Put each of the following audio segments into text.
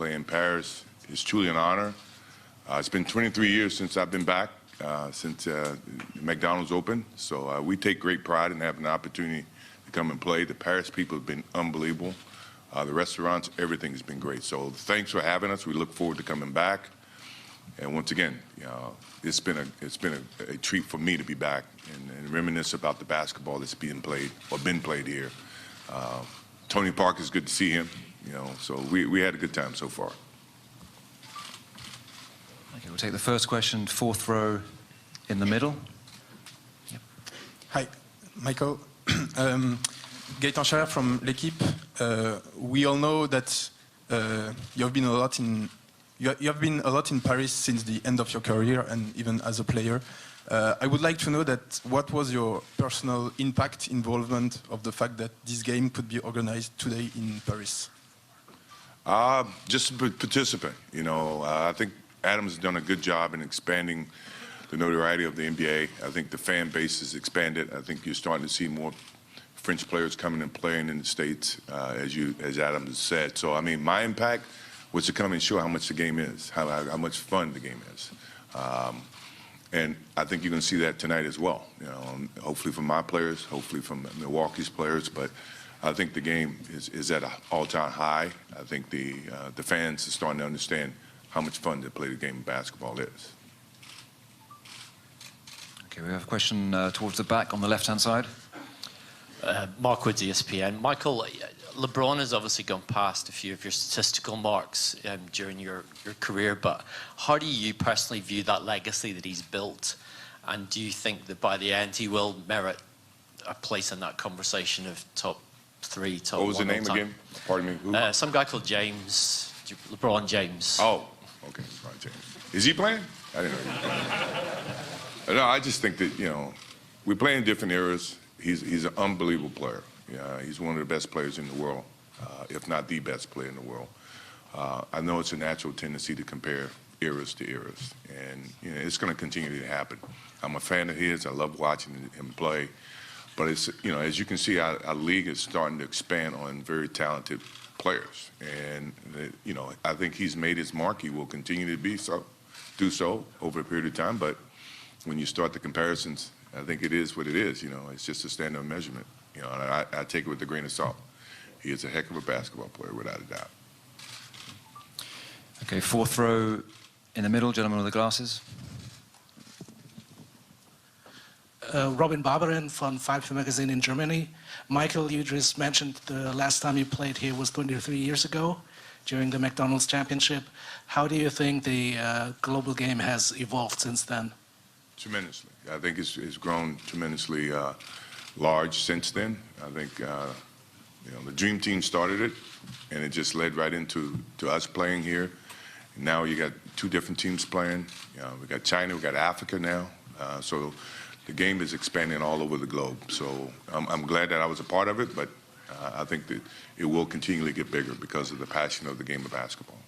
play in Paris is truly an honor. It's been 23 years since I've been back, since McDonald's opened. So we take great pride in having the opportunity to come and play. The Paris people have been unbelievable. The restaurants, everything has been great. So thanks for having us. We look forward to coming back. And once again, it's been a treat for me to be back and reminisce about the basketball that's being played or been played here. Tony Parker, is good to see him. So we had a good time so far. Okay, we'll take the first question, fourth row in the middle. Yep. Hi, Michael. Gaëtan Chaler from L'Équipe. We all know that you have been a lot in Paris since the end of your career and even as a player. I would like to know that what was your personal impact, involvement of the fact that this game could be organized today in Paris? Just a participant. I think Adams has done a good job in expanding the notoriety of the NBA. I think the fan base has expanded. I think you're starting to see more French players coming and playing in the States, as Adams has said. So, I mean, my impact was to come and show how much the game is, how much fun the game is. And I think you're going to see that tonight as well. Hopefully from my players, hopefully from Milwaukee's players, but I think the game is at an all-time high. I think the fans are starting to understand how much fun to play the game of basketball is. Okay, we have a question towards the back on the left-hand side. Mark Woods, ESPN. Michael, LeBron has obviously gone past a few of your statistical marks during your career, but how do you personally view that legacy that he's built? And do you think that by the end he will merit a place in that conversation of top 3, top 1? What was the name again? Pardon me, who? Some guy called James, LeBron James. Oh, okay, LeBron James. Is he playing? I didn't know. No, I just think that, we play in different eras. He's an unbelievable player. He's one of the best players in the world, if not the best player in the world. I know it's a natural tendency to compare eras to eras, and it's going to continue to happen. I'm a fan of his. I love watching him play, but it's as you can see, our league is starting to expand on very talented players, and I think he's made his mark. He will continue to do so over a period of time. But when you start the comparisons, I think it is what it is. It's just a standard of measurement. And I take it with a grain of salt. He is a heck of a basketball player, without a doubt. Okay, fourth row in the middle, gentleman with the glasses. Robin Barbaren from Five Magazine in Germany. Michael, you just mentioned the last time you played here was 23 years ago during the McDonald's Championship. How do you think the global game has evolved since then? Tremendously. I think it's grown tremendously large since then. I think the Dream Team started it, and it just led right into us playing here. And now you got 2 different teams playing. We got China, we got Africa now. So the game is expanding all over the globe. So I'm glad that I was a part of it, but I think that it will continually get bigger because of the passion of the game of basketball.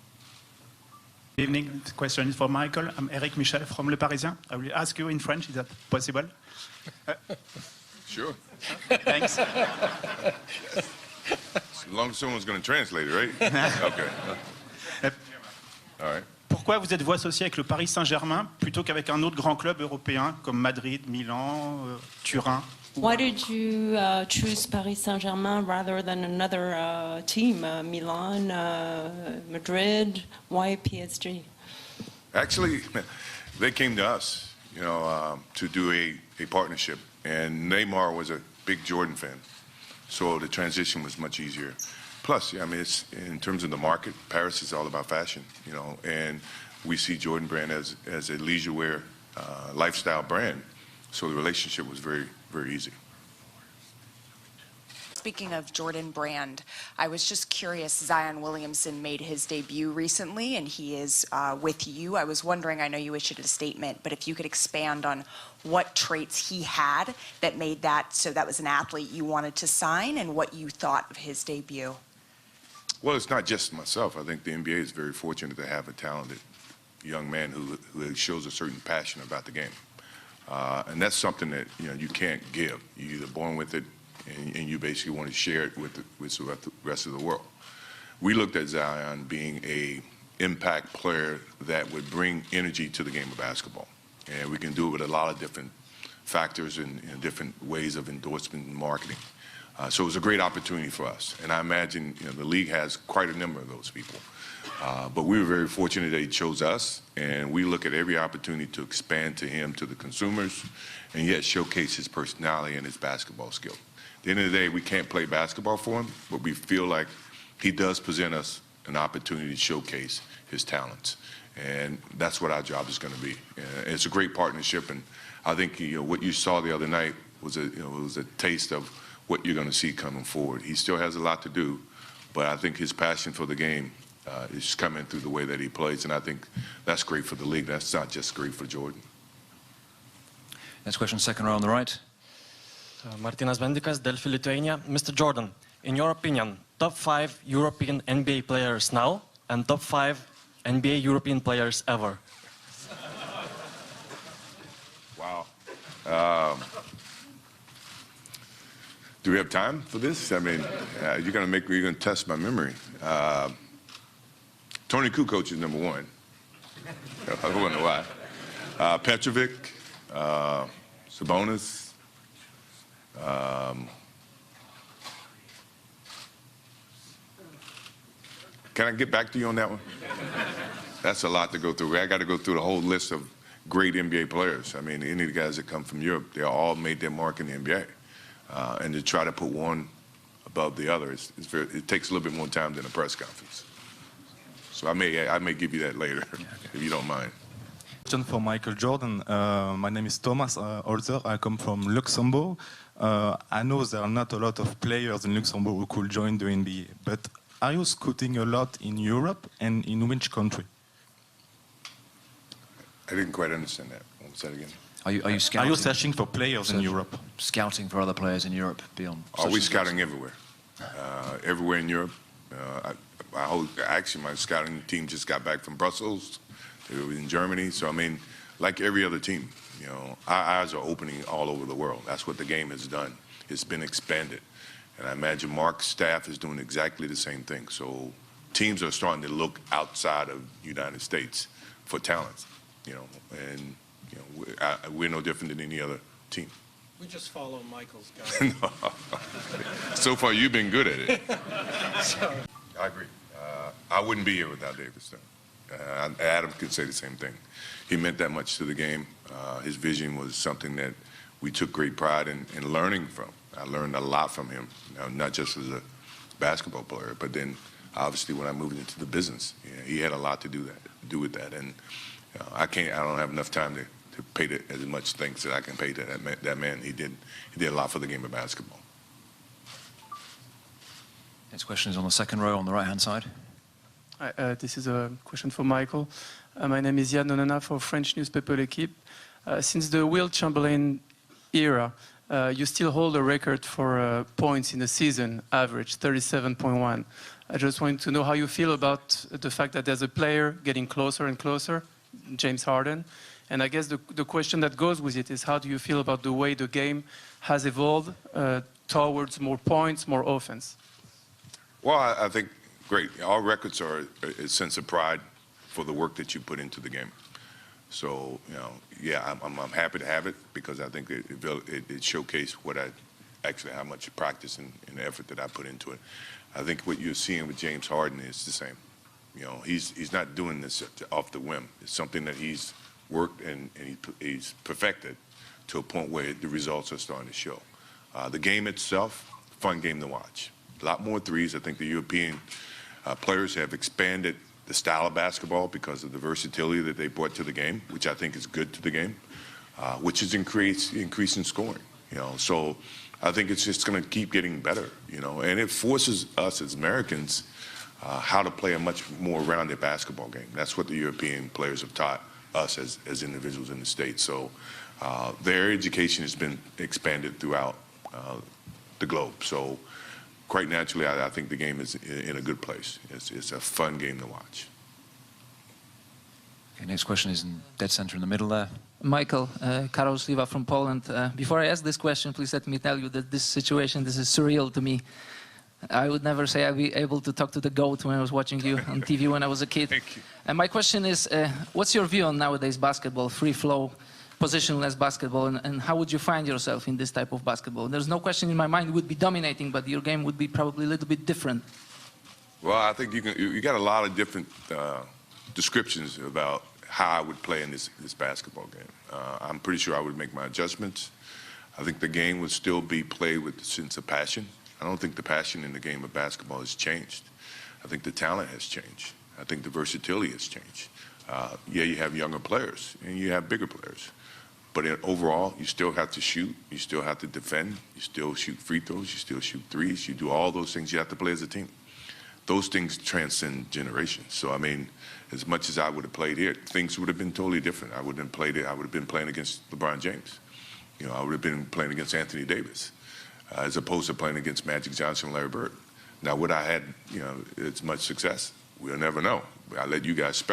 Good evening. The question is for Michael. I'm Eric Michel from Le Parisien. I will ask you in French. Is that possible? Sure. Thanks. As long as someone's going to translate it, right? Okay. All right. Pourquoi vous êtes-vous associé avec le Paris Saint-Germain plutôt qu'avec un autre grand club européen comme Madrid, Milan, Turin? Why did you choose Paris Saint-Germain rather than another team, Milan, Madrid? Why PSG? Actually, they came to us, to do a partnership. And Neymar was a big Jordan fan, so the transition was much easier. Plus, I mean, it's in terms of the market, Paris is all about fashion, and we see Jordan brand as a leisure wear lifestyle brand. So the relationship was very, very easy. Speaking of Jordan Brand, I was just curious, Zion Williamson made his debut recently, and he is with you. I was wondering, I know you issued a statement, but if you could expand on what traits he had that made that, so that was an athlete you wanted to sign, and what you thought of his debut. Well, it's not just myself. I think the NBA is very fortunate to have a talented young man who shows a certain passion about the game. And that's something that you can't give. You're either born with it, and you basically want to share it with the rest of the world. we looked at Zion being a impact player that would bring energy to the game of basketball. And we can do it with a lot of different factors and different ways of endorsement and marketing. So it was a great opportunity for us. And I imagine the league has quite a number of those people. But we were very fortunate that he chose us, and we look at every opportunity to expand to him, to the consumers, and yet showcase his personality and his basketball skill. At the end of the day, we can't play basketball for him, but we feel like he does present us an opportunity to showcase his talents. And that's what our job is going to be. It's a great partnership, and I think what you saw the other night was a taste of what you're going to see coming forward. He still has a lot to do, but I think his passion for the game is coming through the way that he plays, and I think that's great for the league. That's not just great for Jordan. Next question, second row on the right. Martinas Bendikas, Delphi, Lithuania. Mr. Jordan, in your opinion, top 5 European NBA players now and top 5 NBA European players ever? Wow. Do we have time for this? I mean, you're going to test my memory. Tony Kukoc is number 1. I don't know why. Petrovic, Sabonis. Can I get back to you on that one? That's a lot to go through. I got to go through the whole list of great NBA players. I mean, any of the guys that come from Europe, they all made their mark in the NBA. And to try to put one above the other, it takes a little bit more time than a press conference. So I may give you that later, if you don't mind. Question for Michael Jordan. My name is Thomas Holzer. I come from Luxembourg. I know there are not a lot of players in Luxembourg who could join the NBA, but are you scouting a lot in Europe, and in which country? I didn't quite understand that. What was that again? Are you scouting? Are you searching for players in Europe? Scouting for other players in Europe beyond? Are we scouting everywhere? Everywhere in Europe. Actually, my scouting team just got back from Brussels. They were in Germany. So, I mean, like every other team, our eyes are opening all over the world. That's what the game has done. It's been expanded. And I imagine Mark's staff is doing exactly the same thing. So teams are starting to look outside of the United States for talent, and we're no different than any other team. We just follow Michael's guide. No. So far, you've been good at it. Sorry. I agree. I wouldn't be here without David Stone. Adam could say the same thing. He meant that much to the game. His vision was something that we took great pride in learning from. I learned a lot from him, not just as a basketball player, but then obviously when I moved into the business, he had a lot to do with that. And I don't have enough time to pay as much thanks that I can pay to that man. He did a lot for the game of basketball. Next question is on the second row on the right-hand side. This is a question for Michael. My name is Yann Nonana for French newspaper L'Équipe. Since the Will Chamberlain era, you still hold a record for points in the season, average 37.1. I just wanted to know how you feel about the fact that there's a player getting closer and closer, James Harden. And I guess the question that goes with it is, how do you feel about the way the game has evolved towards more points, more offense? Well, I think, great. Our records are a sense of pride for the work that you put into the game. So, yeah, I'm happy to have it because I think it showcased how much practice and effort that I put into it. I think what you're seeing with James Harden is the same. He's not doing this off the whim. It's something that he's worked and he's perfected to a point where the results are starting to show. The game itself, fun game to watch. A lot more threes. I think the European players have expanded the style of basketball because of the versatility that they brought to the game, which I think is good to the game, which is increasing scoring. So I think it's just going to keep getting better. And it forces us as Americans how to play a much more rounded basketball game. That's what the European players have taught us as individuals in the States. So their education has been expanded throughout the globe. So quite naturally, I think the game is in a good place. It's a fun game to watch. Okay, next question is in dead center in the middle there. Michael, Karol Sliwa from Poland. Before I ask this question, please let me tell you that this is surreal to me. I would never say I'd be able to talk to the GOAT when I was watching you on TV when I was a kid. Thank you. And my question is, what's your view on nowadays basketball, free flow, positionless basketball, and how would you find yourself in this type of basketball? There's no question in my mind you would be dominating, but your game would be probably a little bit different. Well, I think you got a lot of different descriptions about how I would play in this basketball game. I'm pretty sure I would make my adjustments. I think the game would still be played with a sense of passion. I don't think the passion in the game of basketball has changed. I think the talent has changed. I think the versatility has changed. Yeah, you have younger players and you have bigger players. But overall, you still have to shoot. You still have to defend. You still shoot free throws. You still shoot threes. You do all those things. You have to play as a team. Those things transcend generations. So, I mean, as much as I would have played here, things would have been totally different. I would have been playing against LeBron James. You know, I would have been playing against Anthony Davis, as opposed to playing against Magic Johnson and Larry Bird. Now, would I had, as much success? We'll never know. I let you guys speculate.